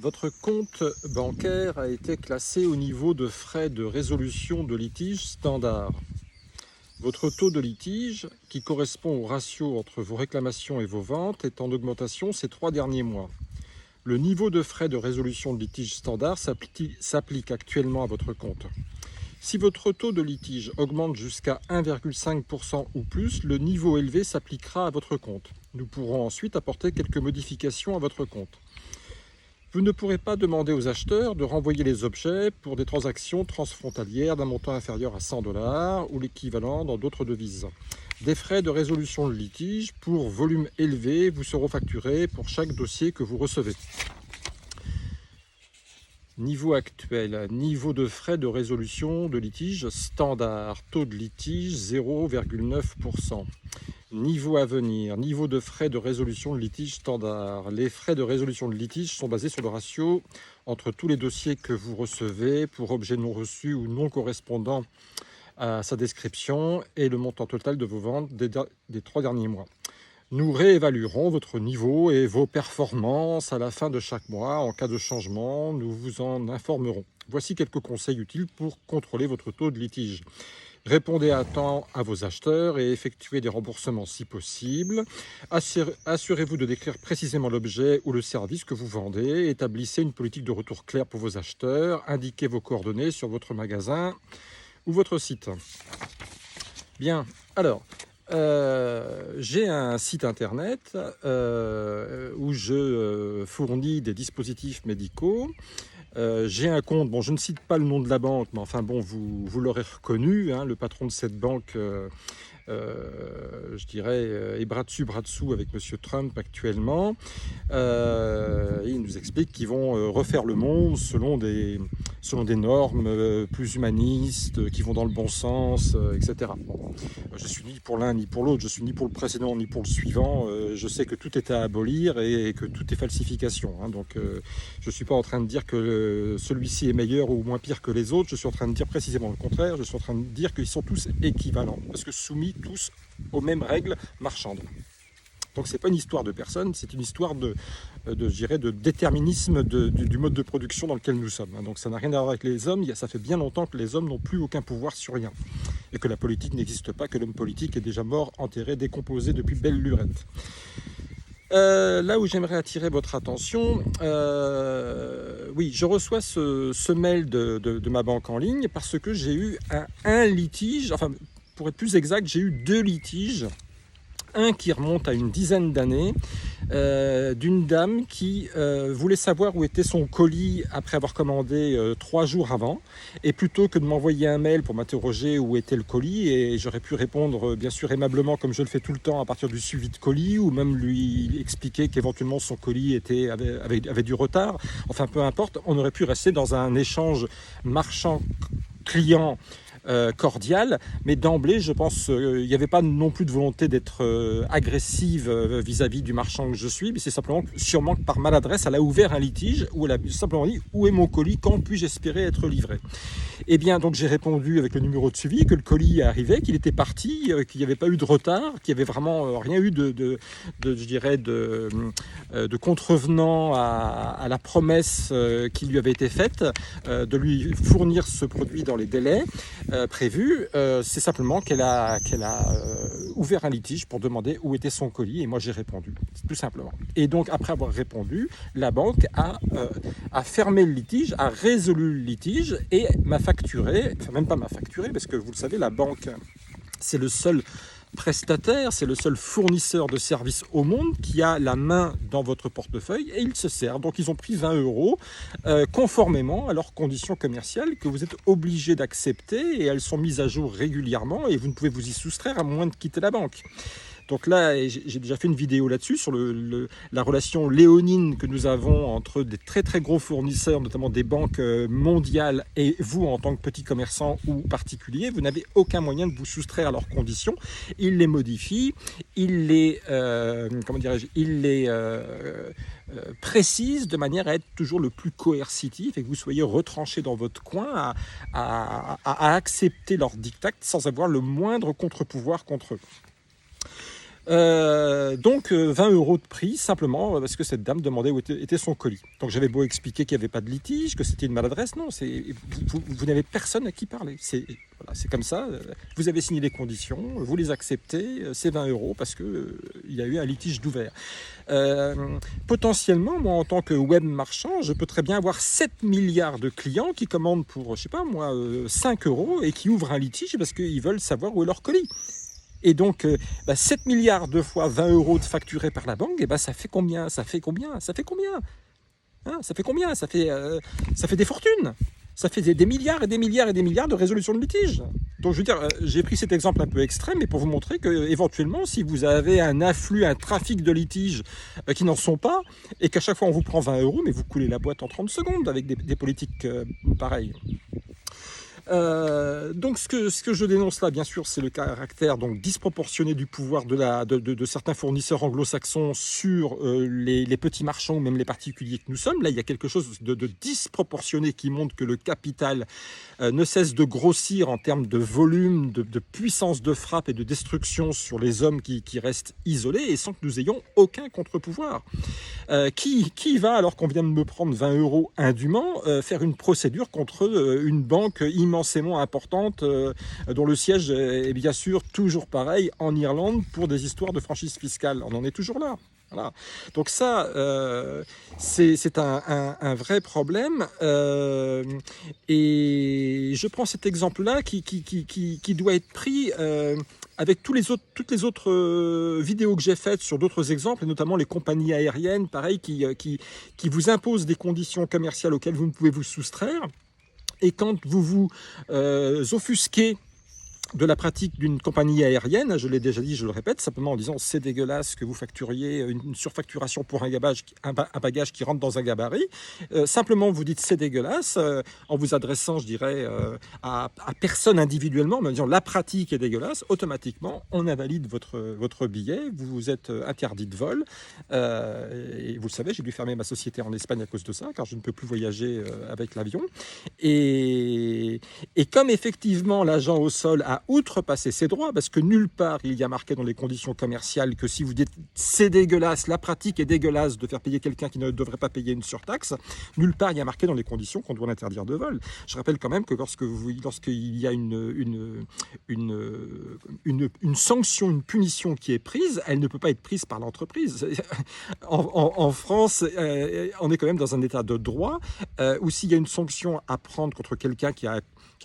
Votre compte bancaire a été classé au niveau de frais de résolution de litige standard. Votre taux de litige, qui correspond au ratio entre vos réclamations et vos ventes, est en augmentation ces 3 derniers mois. Le niveau de frais de résolution de litige standard s'applique actuellement à votre compte. Si votre taux de litige augmente jusqu'à 1,5% ou plus, le niveau élevé s'appliquera à votre compte. Nous pourrons ensuite apporter quelques modifications à votre compte. Vous ne pourrez pas demander aux acheteurs de renvoyer les objets pour des transactions transfrontalières d'un montant inférieur à 100 $ ou l'équivalent dans d'autres devises. Des frais de résolution de litige pour volume élevé vous seront facturés pour chaque dossier que vous recevez. Niveau actuel, niveau de frais de résolution de litige standard, taux de litige 0,9%. Niveau à venir, niveau de frais de résolution de litige standard. Les frais de résolution de litige sont basés sur le ratio entre tous les dossiers que vous recevez pour objets non reçus ou non correspondant à sa description et le montant total de vos ventes des 3 derniers mois. Nous réévaluerons votre niveau et vos performances à la fin de chaque mois. En cas de changement, nous vous en informerons. Voici quelques conseils utiles pour contrôler votre taux de litige. Répondez à temps à vos acheteurs et effectuez des remboursements si possible. Assurez-vous de décrire précisément l'objet ou le service que vous vendez. Établissez une politique de retour claire pour vos acheteurs. Indiquez vos coordonnées sur votre magasin ou votre site. Bien, alors, j'ai un site internet où je fournis des dispositifs médicaux. J'ai un compte, bon je ne cite pas le nom de la banque, mais enfin bon, vous l'aurez reconnu, hein, le patron de cette banque, je dirais, est bras dessus, bras dessous avec M. Trump actuellement. Il nous explique qu'ils vont refaire le monde selon des normes plus humanistes, qui vont dans le bon sens, etc. Bon, je suis ni pour l'un ni pour l'autre, je suis ni pour le précédent ni pour le suivant. Je sais que tout est à abolir et que tout est falsification. Hein, donc je ne suis pas en train de dire que celui-ci est meilleur ou moins pire que les autres. Je suis en train de dire précisément le contraire. Je suis en train de dire qu'ils sont tous équivalents, parce que soumis tous aux mêmes règles marchandes. Donc c'est pas une histoire de personne, c'est une histoire de déterminisme du mode de production dans lequel nous sommes. Donc ça n'a rien à voir avec les hommes, ça fait bien longtemps que les hommes n'ont plus aucun pouvoir sur rien. Et que la politique n'existe pas, que l'homme politique est déjà mort, enterré, décomposé depuis belle lurette. Là où j'aimerais attirer votre attention, oui, je reçois ce mail de ma banque en ligne parce que j'ai eu un litige, enfin pour être plus exact, j'ai eu 2 litiges. Un qui remonte à une dizaine d'années, d'une dame qui voulait savoir où était son colis après avoir commandé 3 jours avant. Et plutôt que de m'envoyer un mail pour m'interroger où était le colis, et j'aurais pu répondre bien sûr aimablement comme je le fais tout le temps à partir du suivi de colis, ou même lui expliquer qu'éventuellement son colis avait du retard. Enfin peu importe, on aurait pu rester dans un échange marchand-client cordial, mais d'emblée je pense il n'y avait pas non plus de volonté d'être agressive vis-à-vis du marchand que je suis, mais c'est simplement sûrement que par maladresse elle a ouvert un litige où elle a simplement dit où est mon colis, quand puis-je espérer être livré. Et bien donc j'ai répondu avec le numéro de suivi que le colis arrivait, qu'il était parti, qu'il n'y avait pas eu de retard, qu'il n'y avait vraiment rien eu de contrevenant à la promesse qui lui avait été faite de lui fournir ce produit dans les délais prévus. C'est simplement qu'elle a ouvert un litige pour demander où était son colis, et moi j'ai répondu, tout simplement. Et donc après avoir répondu, la banque a fermé le litige, a résolu le litige et m'a facturé, enfin même pas m'a facturé, parce que vous le savez, la banque c'est le seul prestataire, c'est le seul fournisseur de services au monde qui a la main dans votre portefeuille, et il se sert. Donc ils ont pris 20 € conformément à leurs conditions commerciales que vous êtes obligé d'accepter, et elles sont mises à jour régulièrement et vous ne pouvez vous y soustraire à moins de quitter la banque. Donc là, j'ai déjà fait une vidéo là-dessus, sur la relation léonine que nous avons entre des très très gros fournisseurs, notamment des banques mondiales, et vous en tant que petit commerçant ou particulier. Vous n'avez aucun moyen de vous soustraire à leurs conditions. Ils les modifient, ils les précisent de manière à être toujours le plus coercitif et que vous soyez retranché dans votre coin à accepter leurs dictats sans avoir le moindre contre-pouvoir contre eux. Donc 20 € de prix, simplement parce que cette dame demandait où était son colis. Donc j'avais beau expliquer qu'il n'y avait pas de litige, que c'était une maladresse, non, vous n'avez personne à qui parler. Voilà, c'est comme ça, vous avez signé les conditions, vous les acceptez, c'est 20 € parce qu'il y a eu un litige d'ouvert. Potentiellement, moi en tant que web marchand, je peux très bien avoir 7 milliards de clients qui commandent pour, je sais pas moi, 5 € et qui ouvrent un litige parce qu'ils veulent savoir où est leur colis. Et donc, 7 milliards de fois 20 € de facturés par la banque, ça fait combien? Ça fait combien? Hein, ça fait combien? Ça fait des fortunes. Ça fait des milliards et des milliards et des milliards de résolutions de litiges. Donc, je veux dire, j'ai pris cet exemple un peu extrême, mais pour vous montrer que, éventuellement, si vous avez un afflux, un trafic de litiges qui n'en sont pas, et qu'à chaque fois on vous prend 20 €, mais vous coulez la boîte en 30 secondes avec des politiques pareilles. Donc ce que je dénonce là, bien sûr, c'est le caractère donc disproportionné du pouvoir de certains fournisseurs anglo-saxons sur les petits marchands ou même les particuliers que nous sommes. Là, il y a quelque chose de disproportionné qui montre que le capital ne cesse de grossir en termes de volume, de puissance de frappe et de destruction sur les hommes qui restent isolés et sans que nous ayons aucun contre-pouvoir. Qui va, alors qu'on vient de me prendre 20 € indûment, faire une procédure contre une banque immensément importante dont le siège est bien sûr toujours pareil en Irlande pour des histoires de franchise fiscale. On en est toujours là. Voilà. Donc ça, c'est un vrai problème. Et je prends cet exemple-là qui doit être pris avec toutes les autres vidéos que j'ai faites sur d'autres exemples, et notamment les compagnies aériennes, pareil, qui vous imposent des conditions commerciales auxquelles vous ne pouvez vous soustraire. Et quand vous vous offusquez de la pratique d'une compagnie aérienne, je l'ai déjà dit, je le répète, simplement en disant c'est dégueulasse que vous facturiez une surfacturation pour un bagage qui rentre dans un gabarit. Simplement vous dites c'est dégueulasse, en vous adressant, je dirais, à personne individuellement, mais en disant la pratique est dégueulasse, automatiquement on invalide votre billet, vous êtes interdit de vol. Et vous le savez, j'ai dû fermer ma société en Espagne à cause de ça, car je ne peux plus voyager avec l'avion. Et comme effectivement l'agent au sol a outrepasser ses droits, parce que nulle part il y a marqué dans les conditions commerciales que si vous dites c'est dégueulasse, la pratique est dégueulasse de faire payer quelqu'un qui ne devrait pas payer une surtaxe, nulle part il y a marqué dans les conditions qu'on doit l'interdire de vol. Je rappelle quand même que lorsqu'il y a une sanction, une punition qui est prise, elle ne peut pas être prise par l'entreprise. En France, on est quand même dans un état de droit où s'il y a une sanction à prendre contre quelqu'un qui a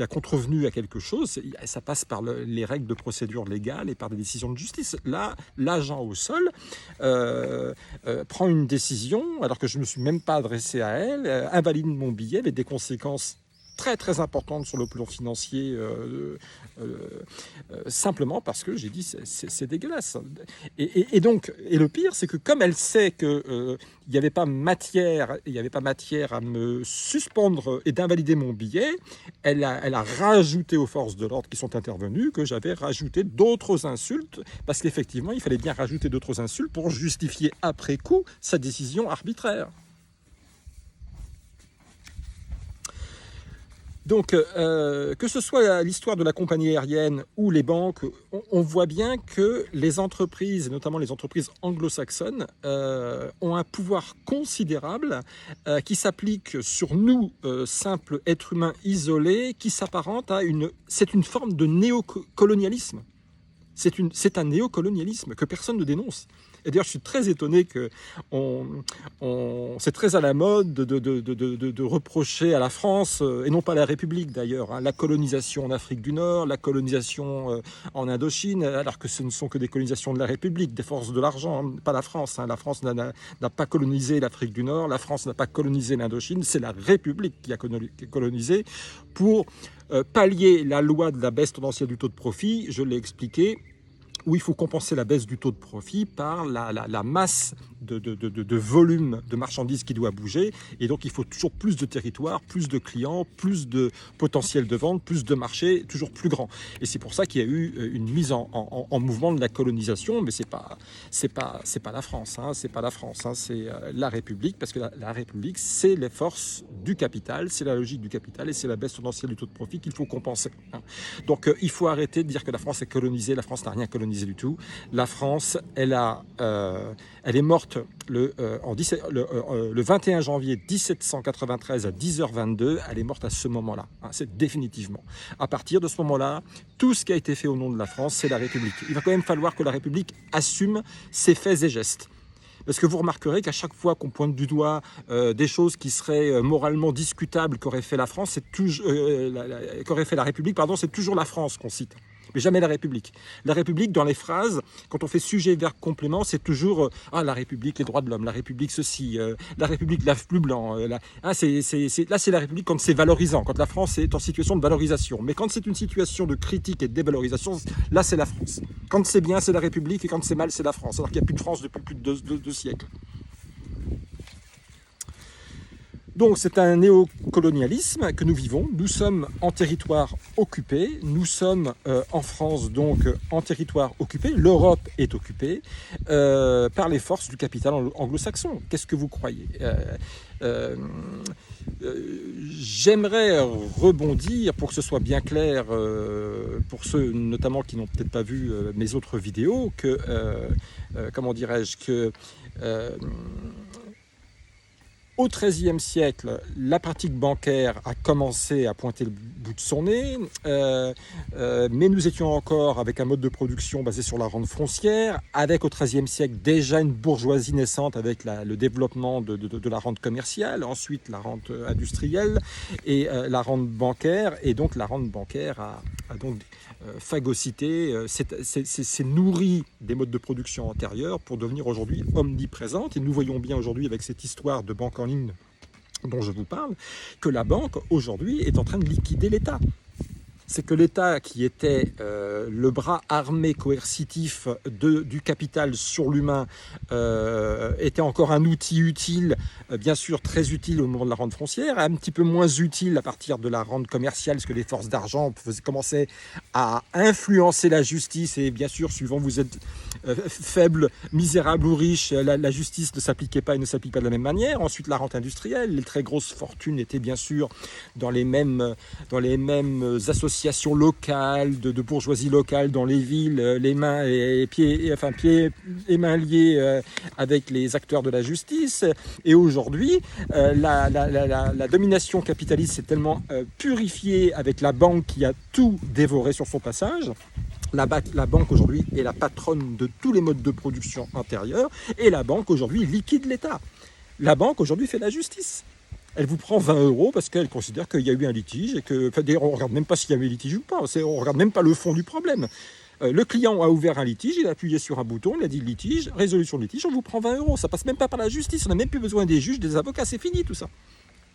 contrevenu à quelque chose, ça passe par les règles de procédure légale et par des décisions de justice. Là, l'agent au sol prend une décision, alors que je ne me suis même pas adressé à elle, invalide mon billet avec des conséquences très très importante sur le plan financier, simplement parce que j'ai dit c'est dégueulasse. Et donc, le pire, c'est que comme elle sait que il n'y avait pas matière à me suspendre et d'invalider mon billet, elle a rajouté aux forces de l'ordre qui sont intervenues que j'avais rajouté d'autres insultes, parce qu'effectivement il fallait bien rajouter d'autres insultes pour justifier après coup sa décision arbitraire. Donc, que ce soit l'histoire de la compagnie aérienne ou les banques, on voit bien que les entreprises, et notamment les entreprises anglo-saxonnes, ont un pouvoir considérable qui s'applique sur nous, simples êtres humains isolés, qui s'apparente à c'est une forme de néocolonialisme. C'est un néocolonialisme que personne ne dénonce. Et d'ailleurs, je suis très étonné que c'est très à la mode de reprocher à la France, et non pas à la République d'ailleurs, la colonisation en Afrique du Nord, la colonisation en Indochine, alors que ce ne sont que des colonisations de la République, des forces de l'argent, pas la France. La France n'a pas colonisé l'Afrique du Nord, la France n'a pas colonisé l'Indochine, c'est la République qui a colonisé pour pallier la loi de la baisse tendancielle du taux de profit, je l'ai expliqué, où il faut compenser la baisse du taux de profit par la masse de volume de marchandises qui doit bouger, et donc il faut toujours plus de territoire, plus de clients, plus de potentiel de vente, plus de marchés, toujours plus grand. Et c'est pour ça qu'il y a eu une mise en mouvement de la colonisation, mais c'est pas la France, hein, c'est pas la France, hein, c'est la République, parce que la République, c'est les forces du capital, c'est la logique du capital, et c'est la baisse tendancielle du taux de profit qu'il faut compenser, hein. Donc il faut arrêter de dire que la France est colonisée. La France n'a rien colonisé du tout. La France, elle est morte le 21 janvier 1793 à 10h22. Elle est morte à ce moment-là, hein, c'est définitivement. À partir de ce moment-là, tout ce qui a été fait au nom de la France, c'est la République. Il va quand même falloir que la République assume ses faits et gestes. Parce que vous remarquerez qu'à chaque fois qu'on pointe du doigt des choses qui seraient moralement discutables qu'aurait fait la France, qu'aurait fait la République, pardon, c'est toujours la France qu'on cite, mais jamais la République. La République, dans les phrases, quand on fait sujet, verbe, complément, c'est toujours la République, les droits de l'homme, la République ceci, la République lave plus blanc. Là, c'est la République quand c'est valorisant, quand la France est en situation de valorisation. Mais quand c'est une situation de critique et de dévalorisation, là c'est la France. Quand c'est bien, c'est la République, et quand c'est mal, c'est la France. Alors qu'il n'y a plus de France depuis plus de deux siècles. Donc c'est un néocolonialisme que nous vivons. Nous sommes en territoire occupé. Nous sommes en France donc en territoire occupé. L'Europe est occupée par les forces du capital anglo-saxon. Qu'est-ce que vous croyez ? J'aimerais rebondir pour que ce soit bien clair pour ceux notamment qui n'ont peut-être pas vu mes autres vidéos que comment dirais-je que au XIIIe siècle, la pratique bancaire a commencé à pointer le bout de son nez, mais nous étions encore avec un mode de production basé sur la rente foncière, avec au XIIIe siècle déjà une bourgeoisie naissante avec le développement de la rente commerciale, ensuite la rente industrielle et la rente bancaire, et donc la rente bancaire a donc phagocyté, s'est nourrie des modes de production antérieurs pour devenir aujourd'hui omniprésente, et nous voyons bien aujourd'hui avec cette histoire de banque en ligne dont je vous parle, que la banque aujourd'hui est en train de liquider l'État. C'est que l'État, qui était le bras armé coercitif du capital sur l'humain, était encore un outil utile, bien sûr très utile au moment de la rente foncière, un petit peu moins utile à partir de la rente commerciale, parce que les forces d'argent commençaient à influencer la justice, et bien sûr, suivant vous êtes faible, misérable ou riche, la justice ne s'appliquait pas et ne s'applique pas de la même manière. Ensuite, la rente industrielle, les très grosses fortunes étaient bien sûr dans les mêmes associations locales, de bourgeoisie locale dans les villes, les mains et pieds et mains liés avec les acteurs de la justice. Et aujourd'hui, la domination capitaliste s'est tellement purifiée avec la banque qui a tout dévoré sur son passage. La banque aujourd'hui est la patronne de tous les modes de production antérieurs, et la banque aujourd'hui liquide l'État. La banque aujourd'hui fait la justice. Elle vous prend 20 € parce qu'elle considère qu'il y a eu un litige, et que, d'ailleurs, on ne regarde même pas s'il y a eu un litige ou pas, on ne regarde même pas le fond du problème. Le client a ouvert un litige, il a appuyé sur un bouton, il a dit litige, résolution de litige, on vous prend 20 €. Ça passe même pas par la justice, on n'a même plus besoin des juges, des avocats, c'est fini tout ça.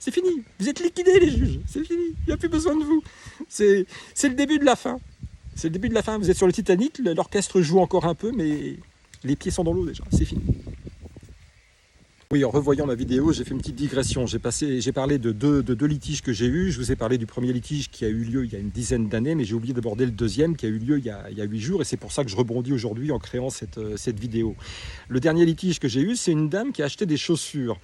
C'est fini, vous êtes liquidés les juges, c'est fini, il n'y a plus besoin de vous. C'est le début de la fin. C'est le début de la fin, vous êtes sur le Titanic, l'orchestre joue encore un peu, mais les pieds sont dans l'eau déjà, c'est fini. Oui, en revoyant ma vidéo, j'ai fait une petite digression. J'ai parlé de deux litiges que j'ai eus. Je vous ai parlé du premier litige qui a eu lieu il y a une dizaine d'années, mais j'ai oublié d'aborder le deuxième qui a eu lieu il y a 8 jours, et c'est pour ça que je rebondis aujourd'hui en créant cette vidéo. Le dernier litige que j'ai eu, c'est une dame qui a acheté des chaussures.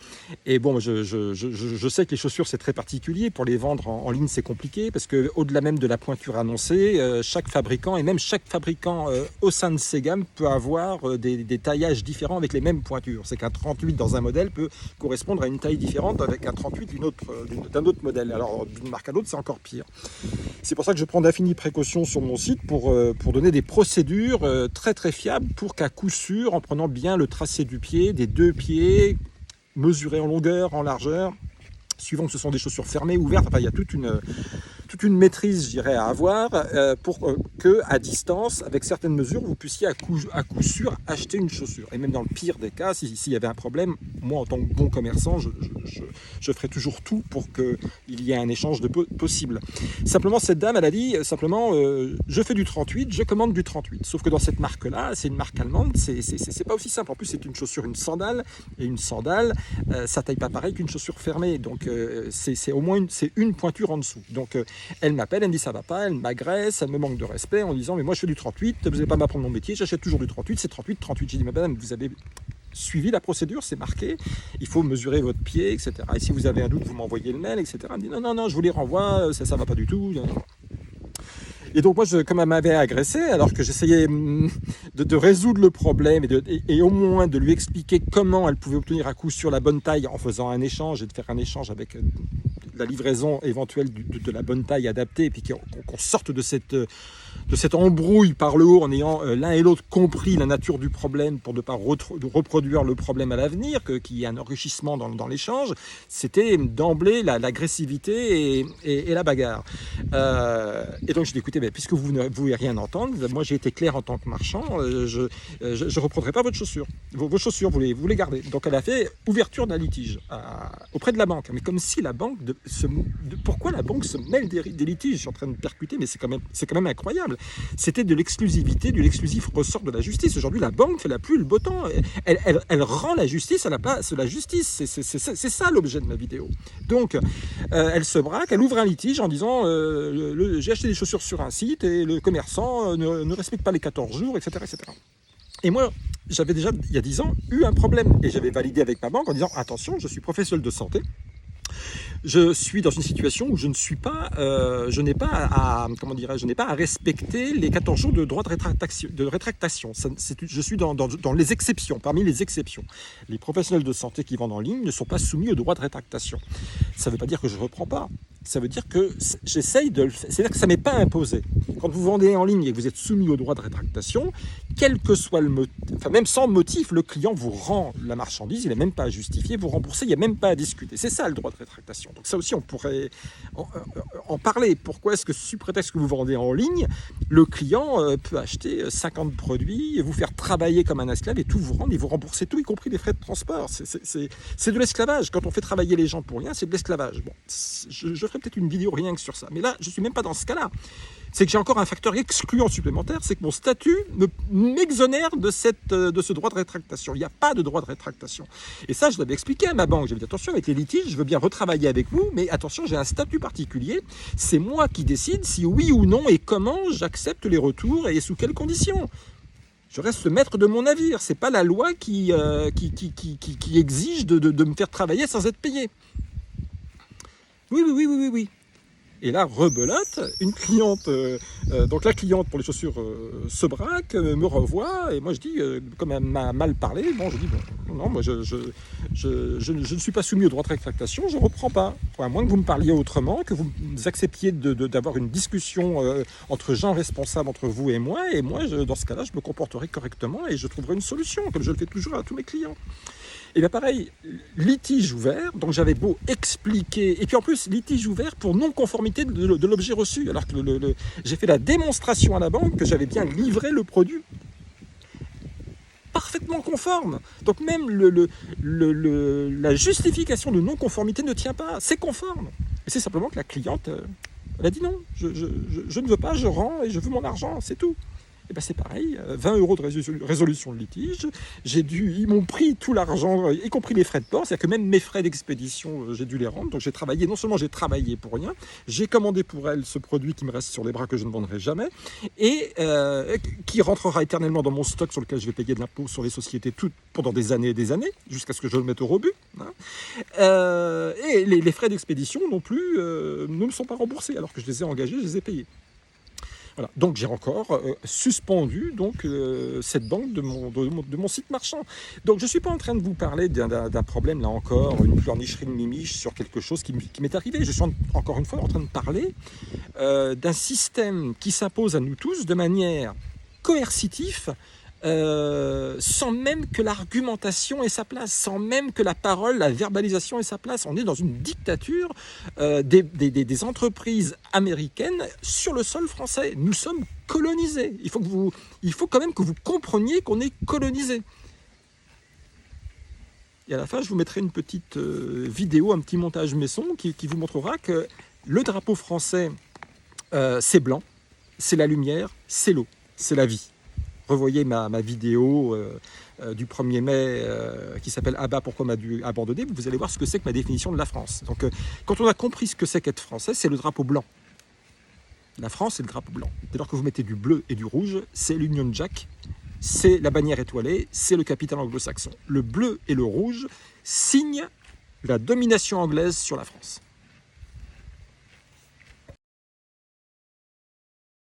Et bon, je sais que les chaussures, c'est très particulier. Pour les vendre en ligne, c'est compliqué, parce qu'au-delà même de la pointure annoncée, chaque fabricant, et même chaque fabricant au sein de ses gammes, peut avoir des taillages différents avec les mêmes pointures. C'est qu'un 38 dans un modèle peut correspondre à une taille différente avec un 38 d'un autre modèle. Alors d'une marque à l'autre, c'est encore pire. C'est pour ça que je prends d'infinies précautions sur mon site pour donner des procédures très très fiables pour qu'à coup sûr, en prenant bien le tracé du pied, des deux pieds, mesurés en longueur, en largeur, suivant que ce sont des chaussures fermées, ouvertes, enfin il y a toute toute une maîtrise, je dirais, à avoir pour que, à distance, avec certaines mesures, vous puissiez à coup sûr acheter une chaussure. Et même dans le pire des cas, s'il y avait un problème, moi, en tant que bon commerçant, je ferai toujours tout pour qu'il y ait un échange possible. Simplement, cette dame, elle a dit, je fais du 38, je commande du 38. Sauf que dans cette marque-là, c'est une marque allemande, c'est pas aussi simple. En plus, c'est une chaussure, une sandale, et une sandale, ça taille pas pareil qu'une chaussure fermée. Donc, c'est au moins une pointure en dessous. Donc, elle m'appelle, elle me dit ça va pas, elle m'agresse, elle me manque de respect en disant mais moi je fais du 38, vous n'allez pas m'apprendre mon métier, j'achète toujours du 38, c'est 38, 38. J'ai dit mais madame, vous avez suivi la procédure, c'est marqué, il faut mesurer votre pied, etc. Et si vous avez un doute, vous m'envoyez le mail, etc. Elle me dit non, je vous les renvoie, ça va pas du tout. Et donc moi, comme elle m'avait agressé, alors que j'essayais de résoudre le problème et au moins de lui expliquer comment elle pouvait obtenir à coup sûr la bonne taille en faisant un échange et de faire un échange avec la livraison éventuelle de la bonne taille adaptée, et puis qu'on sorte de cette embrouille par le haut en ayant l'un et l'autre compris la nature du problème pour ne pas reproduire le problème à l'avenir, qu'il y ait un enrichissement dans l'échange. C'était d'emblée l'agressivité et la bagarre. Et donc je dis écoutez, puisque vous ne voulez rien entendre, moi j'ai été clair en tant que marchand, je ne reprendrai pas votre chaussure. Vos chaussures, vous les gardez. Donc elle a fait ouverture d'un litige auprès de la banque. Mais comme si la banque... pourquoi la banque se mêle des litiges? Je suis en train de percuter, mais c'est quand même incroyable. C'était de l'exclusivité, de l'exclusif ressort de la justice. Aujourd'hui, la banque fait la pluie, le beau temps. Elle rend la justice à la place de la justice. C'est ça l'objet de ma vidéo. Donc, elle se braque, elle ouvre un litige en disant j'ai acheté des chaussures sur un site et le commerçant ne respecte pas les 14 jours, etc. etc. Et moi, j'avais déjà, il y a 10 ans, eu un problème. Et j'avais validé avec ma banque en disant attention, je suis professionnel de santé. Je suis dans une situation où je n'ai pas à respecter les 14 jours de droit de rétractation. Je suis dans les exceptions, parmi les exceptions. Les professionnels de santé qui vendent en ligne ne sont pas soumis au droit de rétractation. Ça ne veut pas dire que je ne reprends pas. Ça veut dire que j'essaye de le faire. C'est-à-dire que ça ne m'est pas imposé. Quand vous vendez en ligne et que vous êtes soumis au droit de rétractation, quel que soit le motif, enfin même sans motif, le client vous rend la marchandise, il n'a même pas à justifier, vous remboursez, il n'y a même pas à discuter. C'est ça le droit de rétractation. Donc ça aussi, on pourrait en parler. Pourquoi est-ce que, sous prétexte que vous vendez en ligne, le client peut acheter 50 produits, et vous faire travailler comme un esclave et tout vous rendre, et vous rembourser tout, y compris les frais de transport. C'est de l'esclavage. Quand on fait travailler les gens pour rien, c'est de l'esclavage. Bon, je ferai peut-être une vidéo rien que sur ça. Mais là, je ne suis même pas dans ce cas-là. C'est que j'ai encore un facteur excluant supplémentaire, c'est que mon statut m'exonère de ce droit de rétractation. Il n'y a pas de droit de rétractation. Et ça, je l'avais expliqué à ma banque. J'avais dit attention, avec les litiges, je veux bien retravailler avec vous, mais attention, j'ai un statut particulier. C'est moi qui décide si oui ou non et comment j'accepte les retours et sous quelles conditions. Je reste le maître de mon navire. C'est pas la loi qui exige de me faire travailler sans être payé. Oui. Et là, rebelote, une cliente, donc la cliente pour les chaussures se braque, me revoit, et moi je dis, comme elle m'a mal parlé, bon, je dis, bon, non, moi je ne suis pas soumis au droit de rétractation, je ne reprends pas. À moins que vous me parliez autrement, que vous acceptiez d'avoir une discussion entre gens responsables, entre vous et moi, dans ce cas-là, je me comporterai correctement et je trouverai une solution, comme je le fais toujours à tous mes clients. Et bien pareil, litige ouvert, donc j'avais beau expliquer, et puis en plus litige ouvert pour non-conformité de l'objet reçu, alors que j'ai fait la démonstration à la banque que j'avais bien livré le produit parfaitement conforme. Donc même la justification de non-conformité ne tient pas, c'est conforme. Et c'est simplement que la cliente, elle a dit non, je ne veux pas, je rends et je veux mon argent, c'est tout. Et ben c'est pareil, 20 € de résolution de litige, ils m'ont pris tout l'argent, y compris les frais de port, c'est-à-dire que même mes frais d'expédition, j'ai dû les rendre, donc non seulement j'ai travaillé pour rien, j'ai commandé pour elle ce produit qui me reste sur les bras que je ne vendrai jamais, et qui rentrera éternellement dans mon stock sur lequel je vais payer de l'impôt sur les sociétés pendant des années et des années, jusqu'à ce que je le mette au rebut. Et les frais d'expédition non plus ne me sont pas remboursés, alors que je les ai engagés, je les ai payés. Voilà. Donc j'ai encore suspendu cette banque de mon site marchand. Donc je ne suis pas en train de vous parler d'un problème, là encore, une pleurnicherie de mimiche sur quelque chose qui m'est arrivé. Je suis encore une fois en train de parler d'un système qui s'impose à nous tous de manière coercitive sans même que l'argumentation ait sa place, sans même que la parole, la verbalisation ait sa place. On est dans une dictature des entreprises américaines sur le sol français. Nous sommes colonisés. Il faut quand même que vous compreniez qu'on est colonisés. Et à la fin, je vous mettrai une petite vidéo, un petit montage maison qui vous montrera que le drapeau français, c'est blanc, c'est la lumière, c'est l'eau, c'est la vie. Revoyez ma vidéo du 1er mai qui s'appelle « Abba, pourquoi m'a dû abandonner ?» Vous allez voir ce que c'est que ma définition de la France. Donc, quand on a compris ce que c'est qu'être français, c'est le drapeau blanc. La France, c'est le drapeau blanc. Dès lors que vous mettez du bleu et du rouge, c'est l'Union Jack, c'est la bannière étoilée, c'est le capital anglo-saxon. Le bleu et le rouge signent la domination anglaise sur la France.